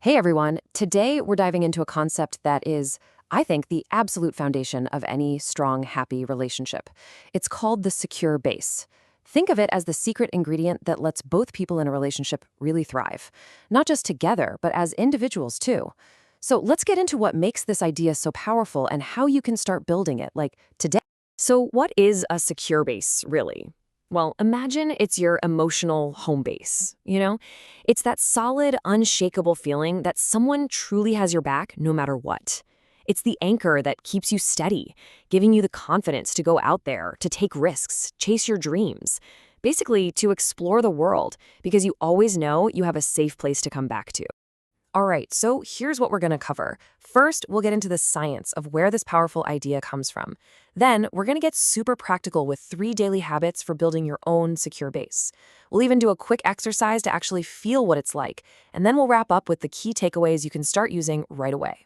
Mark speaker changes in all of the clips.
Speaker 1: Hey everyone, today we're diving into a concept that is, I think, the absolute foundation of any strong, happy relationship. It's called the secure base. Think of it as the secret ingredient that lets both people in a relationship really thrive, not just together, but as individuals too. So let's get into what makes this idea so powerful and how you can start building it, like today. So, what is a secure base, really? Well, imagine it's your emotional home base. It's that solid, unshakable feeling that someone truly has your back no matter what. It's the anchor that keeps you steady, giving you the confidence to go out there, to take risks, chase your dreams. Basically, to explore the world, because you always know you have a safe place to come back to. All right, so here's what we're going to cover. First, we'll get into the science of where this powerful idea comes from. Then, we're going to get super practical with 3 daily habits for building your own secure base. We'll even do a quick exercise to actually feel what it's like. And then we'll wrap up with the key takeaways you can start using right away.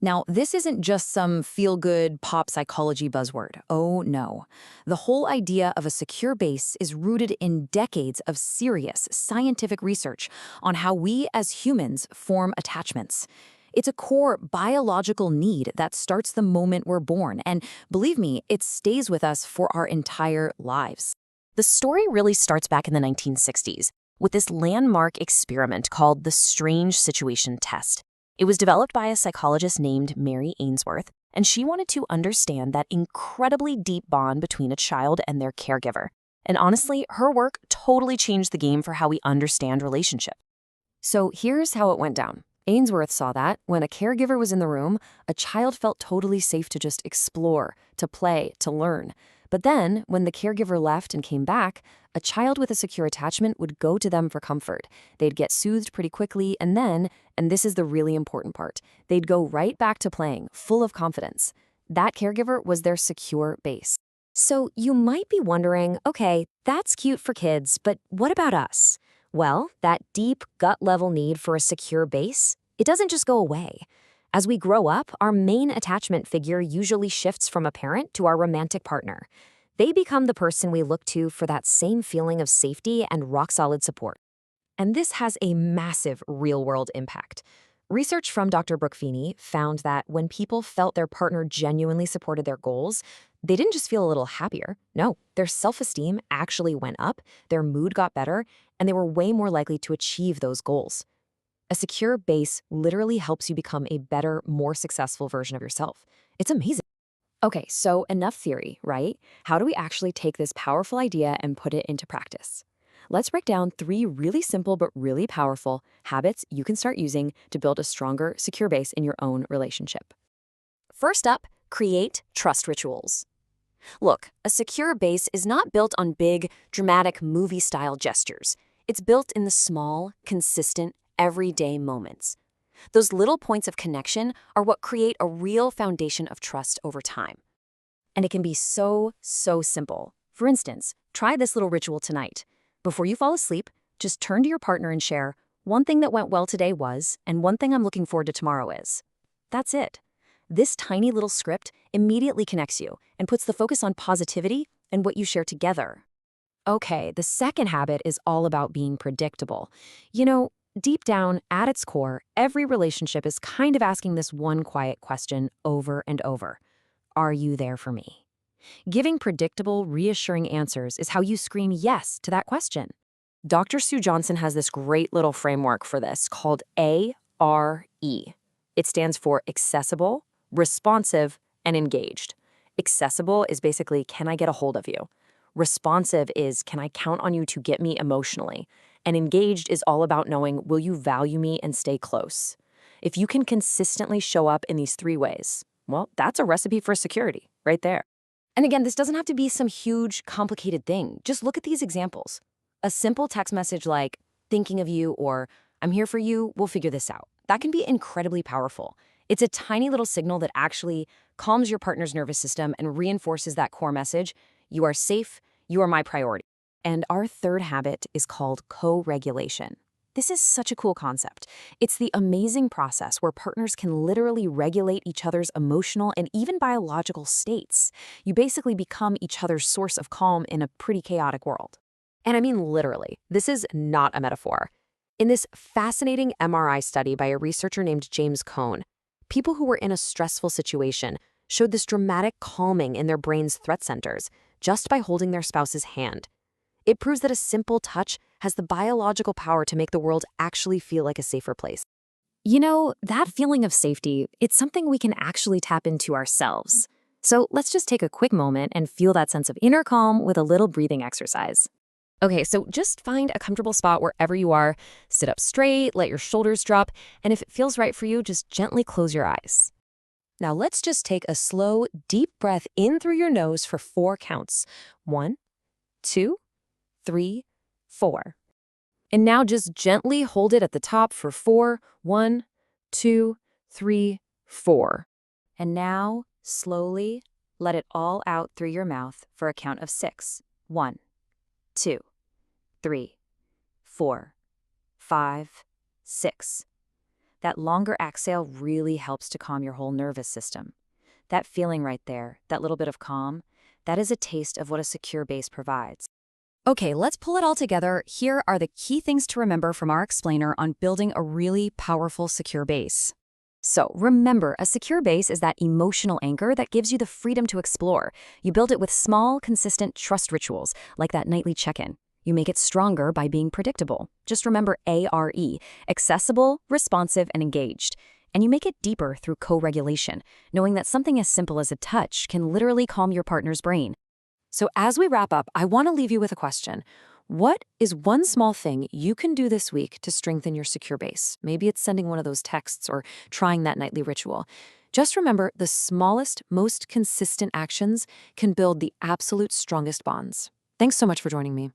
Speaker 1: Now, this isn't just some feel-good pop psychology buzzword. Oh, no. The whole idea of a secure base is rooted in decades of serious scientific research on how we as humans form attachments. It's a core biological need that starts the moment we're born, and believe me, it stays with us for our entire lives. The story really starts back in the 1960s with this landmark experiment called the Strange Situation Test. It was developed by a psychologist named Mary Ainsworth, and she wanted to understand that incredibly deep bond between a child and their caregiver. And honestly, her work totally changed the game for how we understand relationships. So here's how it went down. Ainsworth saw that when a caregiver was in the room, a child felt totally safe to just explore, to play, to learn. But then, when the caregiver left and came back, a child with a secure attachment would go to them for comfort. They'd get soothed pretty quickly, and then, and this is the really important part, they'd go right back to playing, full of confidence. That caregiver was their secure base. So you might be wondering, okay, that's cute for kids, but what about us? Well, that deep, gut-level need for a secure base, it doesn't just go away. As we grow up, our main attachment figure usually shifts from a parent to our romantic partner. They become the person we look to for that same feeling of safety and rock-solid support. And this has a massive real-world impact. Research from Dr. Brooke Feeney found that when people felt their partner genuinely supported their goals, they didn't just feel a little happier. No, their self-esteem actually went up, their mood got better, and they were way more likely to achieve those goals. A secure base literally helps you become a better, more successful version of yourself. It's amazing. Okay, so enough theory, right? How do we actually take this powerful idea and put it into practice? Let's break down 3 really simple but really powerful habits you can start using to build a stronger, secure base in your own relationship. First up, create trust rituals. Look, a secure base is not built on big, dramatic movie-style gestures. It's built in the small, consistent, everyday moments. Those little points of connection are what create a real foundation of trust over time. And it can be so simple. For instance, try this little ritual tonight. Before you fall asleep, just turn to your partner and share, one thing that went well today was, and one thing I'm looking forward to tomorrow is. That's it. This tiny little script immediately connects you and puts the focus on positivity and what you share together. Okay, the second habit is all about being predictable. Deep down, at its core, every relationship is kind of asking this one quiet question over and over. Are you there for me? Giving predictable, reassuring answers is how you scream yes to that question. Dr. Sue Johnson has this great little framework for this called ARE. It stands for accessible, responsive, and engaged. Accessible is basically, can I get a hold of you? Responsive is, can I count on you to get me emotionally? And engaged is all about knowing, will you value me and stay close? If you can consistently show up in these 3 ways, well, that's a recipe for security right there. And again, this doesn't have to be some huge, complicated thing. Just look at these examples. A simple text message like, thinking of you, or I'm here for you, we'll figure this out. That can be incredibly powerful. It's a tiny little signal that actually calms your partner's nervous system and reinforces that core message. You are safe, you are my priority. And our third habit is called co-regulation. This is such a cool concept. It's the amazing process where partners can literally regulate each other's emotional and even biological states. You basically become each other's source of calm in a pretty chaotic world. And I mean literally, this is not a metaphor. In this fascinating MRI study by a researcher named James Cohn, people who were in a stressful situation showed this dramatic calming in their brain's threat centers just by holding their spouse's hand. It proves that a simple touch has the biological power to make the world actually feel like a safer place.
Speaker 2: You know, that feeling of safety, it's something we can actually tap into ourselves. So let's just take a quick moment and feel that sense of inner calm with a little breathing exercise.
Speaker 1: Okay, so just find a comfortable spot wherever you are. Sit up straight, let your shoulders drop, and if it feels right for you, just gently close your eyes. Now let's just take a slow, deep breath in through your nose for 4 counts. 1, 2, 3, 4. And now just gently hold it at the top for 4. 1, 2, 3, 4. And now, slowly, let it all out through your mouth for a count of 6. 1, 2, 3, 4, 5, 6. That longer exhale really helps to calm your whole nervous system. That feeling right there, that little bit of calm, that is a taste of what a secure base provides.
Speaker 2: Okay, let's pull it all together. Here are the key things to remember from our explainer on building a really powerful secure base. So remember, a secure base is that emotional anchor that gives you the freedom to explore. You build it with small, consistent trust rituals, like that nightly check-in. You make it stronger by being predictable. Just remember ARE, accessible, responsive, and engaged. And you make it deeper through co-regulation, knowing that something as simple as a touch can literally calm your partner's brain. So as we wrap up, I want to leave you with a question. What is one small thing you can do this week to strengthen your secure base? Maybe it's sending one of those texts or trying that nightly ritual. Just remember, the smallest, most consistent actions can build the absolute strongest bonds. Thanks so much for joining me.